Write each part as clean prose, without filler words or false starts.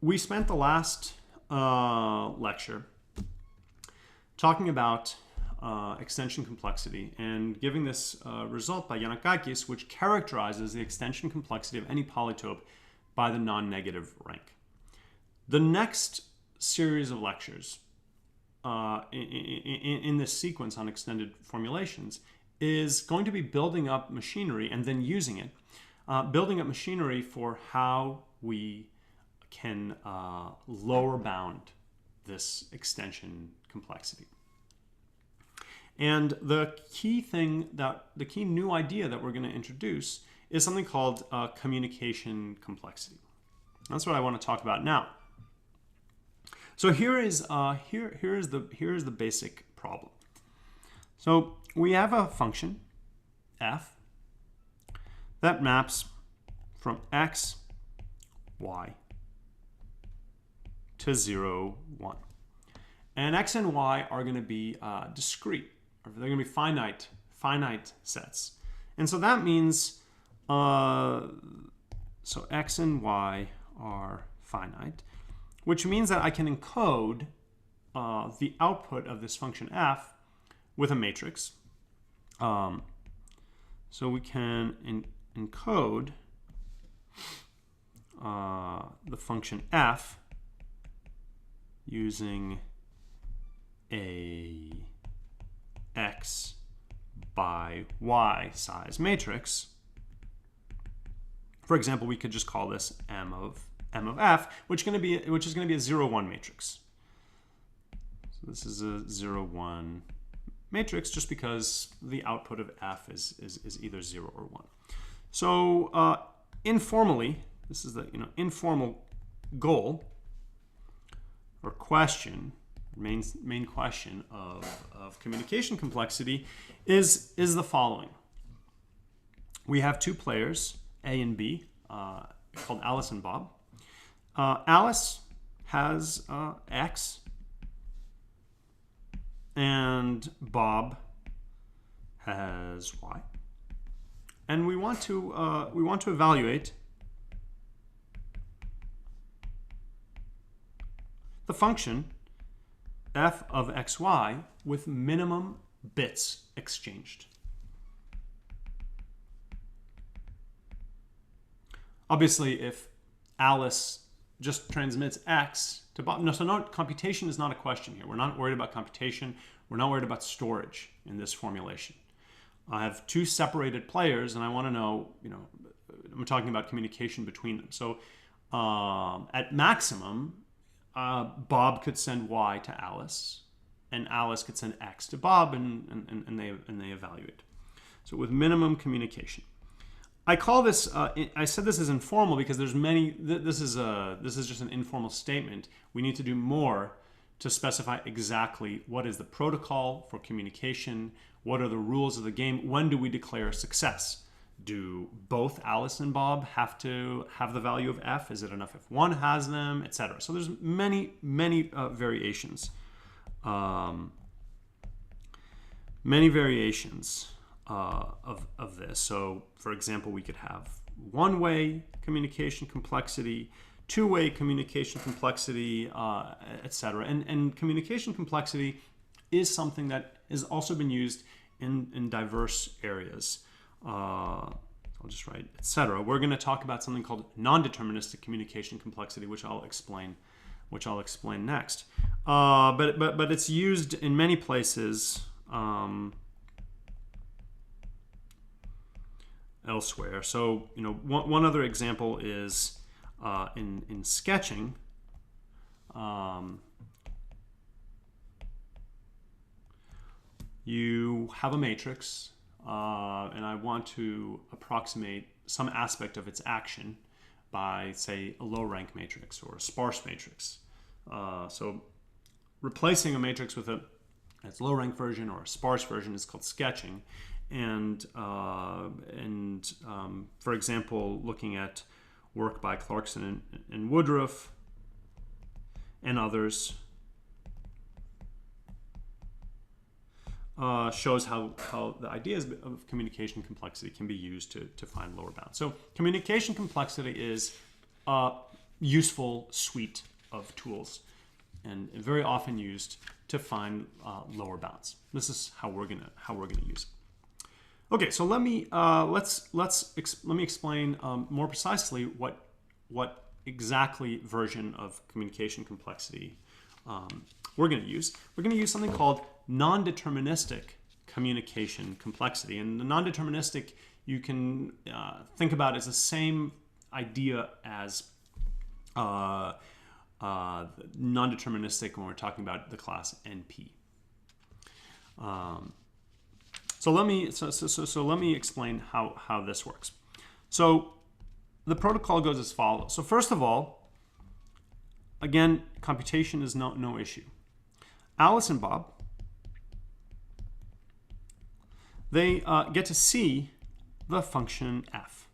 we spent the last lecture talking about extension complexity and giving this result by Yanakakis, which characterizes the extension complexity of any polytope by the non-negative rank. The next series of lectures in this sequence on extended formulations is going to be building up machinery and then using it, building up machinery for how we can lower bound this extension complexity. And the key new idea that we're going to introduce is something called communication complexity. That's what I want to talk about now. So here is the basic problem. So we have a function f that maps from x, y to 0, 1. And x and y are going to be discrete, or they're going to be finite sets. And so that means, so x and y are finite, which means that I can encode the output of this function f with a matrix. So we can encode the function f using a x by y size matrix. For example, we could just call this m of f, which is going to be a 0, 1 matrix. So this is a 0, 1 matrix just because the output of f is either 0 or 1. So informally, this is the informal goal or question, main question of communication complexity is the following. We have two players, A and B, called Alice and Bob. Alice has X, and Bob has Y, and we want to evaluate the function f of xy with minimum bits exchanged. Obviously, if Alice just transmits x to Bob, computation is not a question here. We're not worried about computation. We're not worried about storage in this formulation. I have two separated players, and I want to know, I'm talking about communication between them. So at maximum, Bob could send y to Alice, and Alice could send x to Bob, and they evaluate. So with minimum communication. I call this, I said this is informal because there's many, this is just an informal statement. We need to do more to specify exactly what is the protocol for communication, what are the rules of the game, when do we declare success? Do both Alice and Bob have to have the value of f? Is it enough if one has them, etc.? So there's many variations. Many variations of this. So, for example, we could have one-way communication complexity, two-way communication complexity, etc. And communication complexity is something that has also been used in diverse areas. I'll just write etc. We're going to talk about something called non-deterministic communication complexity, which I'll explain next. But it's used in many places elsewhere. So one other example is in sketching. You have a matrix, and I want to approximate some aspect of its action by, say, a low-rank matrix or a sparse matrix. So replacing a matrix with its low-rank version or a sparse version is called sketching. And for example, looking at work by Clarkson and Woodruff and others, shows how the ideas of communication complexity can be used to find lower bounds. So communication complexity is useful suite of tools, and very often used to find lower bounds. This is how we're gonna use it. Okay, so let me explain more precisely what exactly version of communication complexity we're going to use. We're going to use something called non-deterministic communication complexity, and the non-deterministic you can think about as the same idea as non-deterministic when we're talking about the class NP. So let me explain how this works. So the protocol goes as follows. So first of all, again, computation is no issue. Alice and Bob, they get to see the function f.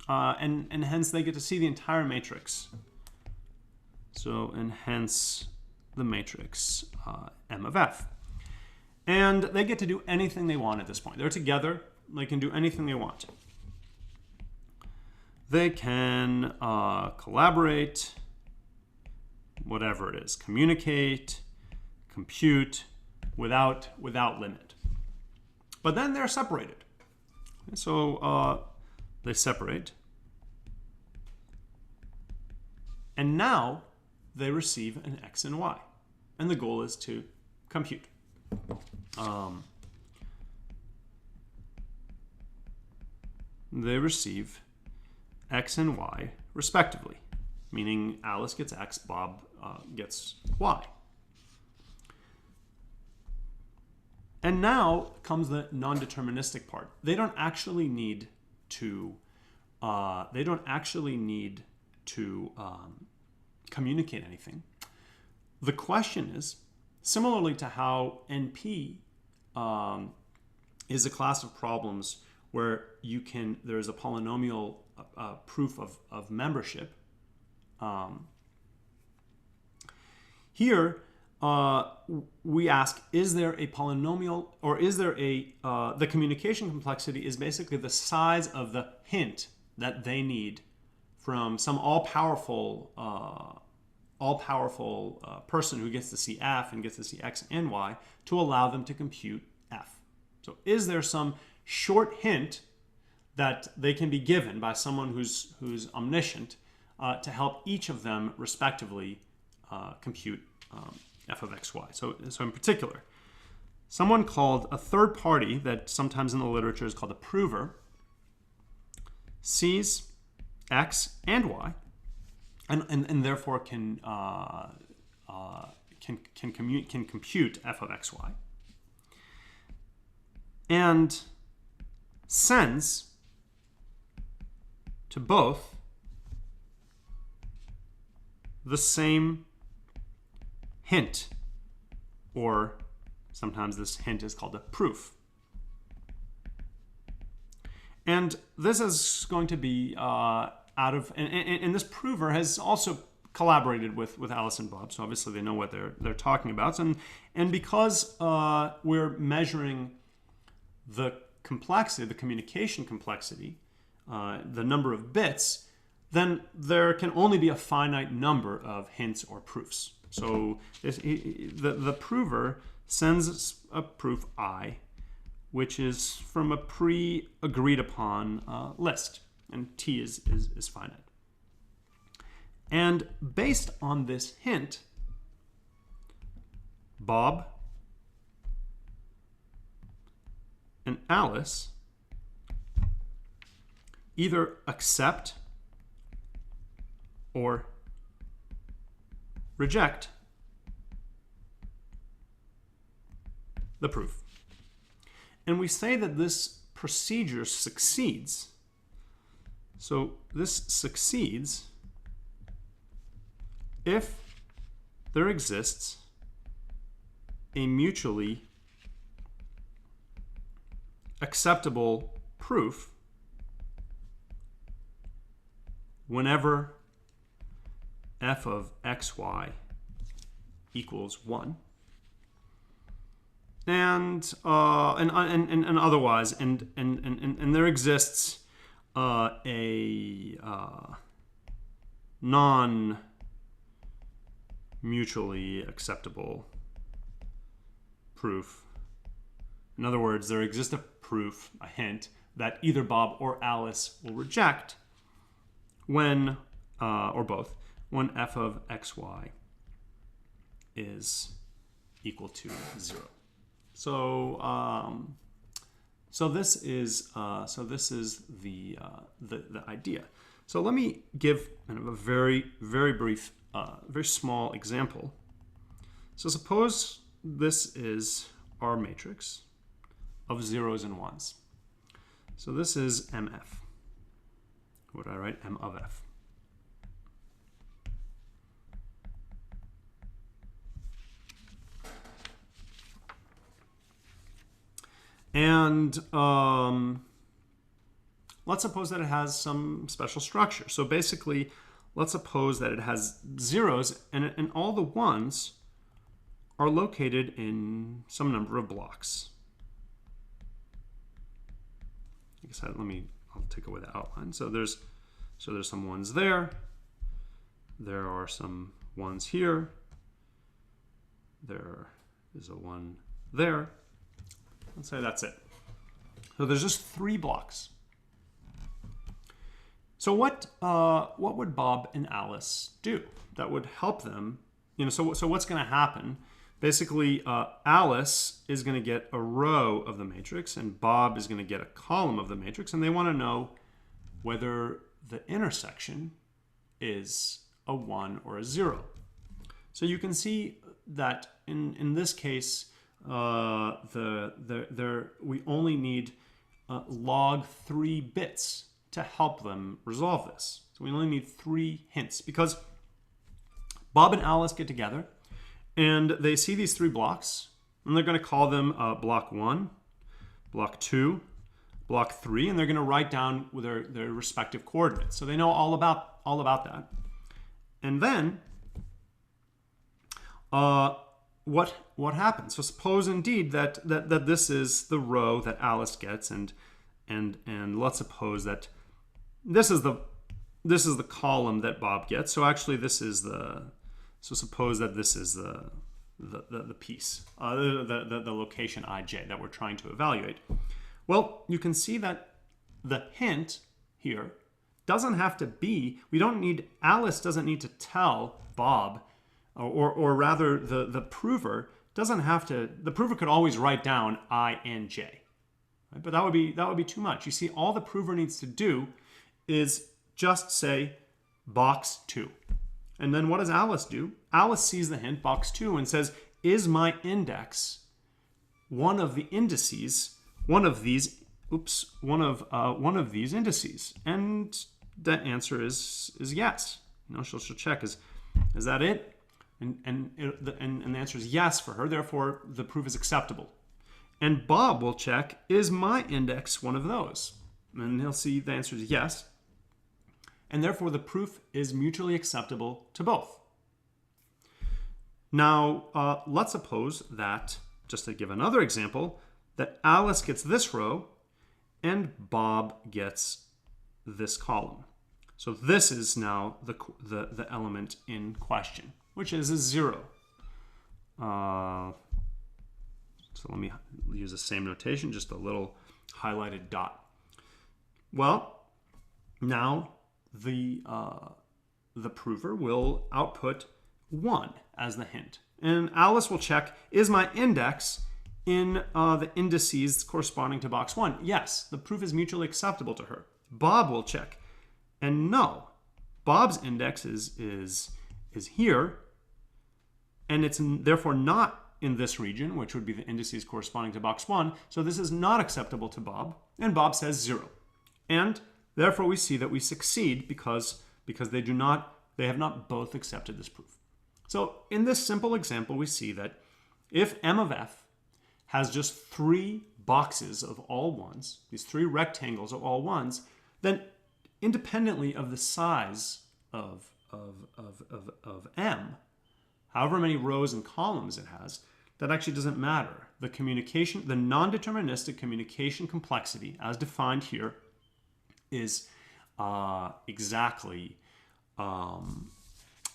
And hence they get to see the entire matrix. So, and hence the matrix M of f. And they get to do anything they want at this point. They're together. They can do anything they want. They can collaborate, whatever it is, communicate, compute, without limit. But then they're separated. So they separate. And now they receive an x and y. And the goal is to compute. They receive x and y respectively, meaning Alice gets x, Bob gets y. And now comes the non-deterministic part. They don't actually need to communicate anything. The question is, similarly to how NP is a class of problems where there's a polynomial proof of membership. Here, we ask, is there a polynomial, or is there the communication complexity is basically the size of the hint that they need from some all-powerful person who gets to see f and gets to see x and y to allow them to compute f. So is there some short hint that they can be given by someone who's omniscient to help each of them respectively compute f of x, y. So in particular, someone called a third party that sometimes in the literature is called a prover sees x and y and therefore can compute f of x, y, and sends to both the same hint, or sometimes this hint is called a proof. And this is going to be and this prover has also collaborated with Alice and Bob, so obviously they know what they're talking about. And because we're measuring the complexity, the communication complexity, the number of bits, then there can only be a finite number of hints or proofs. So the prover sends a proof I, which is from a pre-agreed upon list, and T is finite. And based on this hint, Bob and Alice either accept or reject the proof. And we say that this procedure succeeds. So this succeeds if there exists a mutually acceptable proof whenever f of xy equals 1, and otherwise, and there exists a non-mutually acceptable proof. In other words, there exists a proof, a hint, that either Bob or Alice will reject when, or both, when f of xy is equal to 0. So this is the idea. So let me give kind of a very brief, very small example. So suppose this is our matrix of zeros and ones. So this is MF. What do I write? M of F. And let's suppose that it has some special structure. So basically, let's suppose that it has zeros and all the ones are located in some number of blocks. I guess I'll take away the outline. So there's some ones there. There are some ones here. There is a one there. Let's say that's it. So there's just 3 blocks. So what would Bob and Alice do that would help them? So what's going to happen? Basically, Alice is going to get a row of the matrix, and Bob is going to get a column of the matrix, and they want to know whether the intersection is a 1 or a 0. So you can see that in this case, we only need log 3 bits to help them resolve this. So we only need 3 hints because Bob and Alice get together and they see these 3 blocks and they're going to call them block 1, block 2, block 3, and they're going to write down their respective coordinates. So they know all about that. And then what happens? So suppose indeed that this is the row that Alice gets, and let's suppose that this is the column that Bob gets. So actually so suppose that this is the piece, the location ij that we're trying to evaluate. Well, you can see that the hint here doesn't have to be, Alice doesn't need to tell Bob, or rather the prover doesn't have to, the prover could always write down I and j, right? But that would be too much. You see, all the prover needs to do is just say box 2. And then what does Alice do? Alice sees the hint box 2 and says, is my index one of the indices, one of these indices? And the answer is yes. She'll check, is that it? And the answer is yes for her. Therefore, the proof is acceptable. And Bob will check, is my index one of those? And he'll see the answer is yes. And therefore, the proof is mutually acceptable to both. Now, let's suppose that, just to give another example, that Alice gets this row and Bob gets this column. So this is now the element in question, which is a 0. So let me use the same notation, just a little highlighted dot. Well, now the prover will output 1 as the hint. And Alice will check, is my index in the indices corresponding to box 1? Yes, the proof is mutually acceptable to her. Bob will check, and no, Bob's index is here, and it's therefore not in this region, which would be the indices corresponding to box 1. So this is not acceptable to Bob, and Bob says 0. And therefore we see that we succeed because they have not both accepted this proof. So in this simple example, we see that if M of F has just 3 boxes of all ones, these 3 rectangles of all ones, then independently of the size of M, however many rows and columns it has, that actually doesn't matter. The communication, the non-deterministic communication complexity, as defined here, is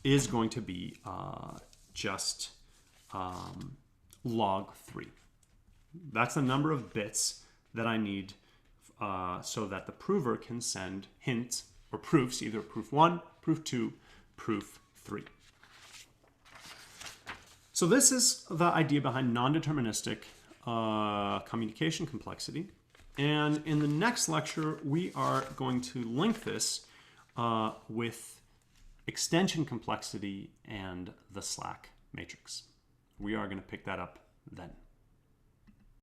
is going to be just log 3. That's the number of bits that I need so that the prover can send hints or proofs, either proof 1, proof 2, proof 3. So this is the idea behind non-deterministic communication complexity. And in the next lecture, we are going to link this with extension complexity and the slack matrix. We are going to pick that up then.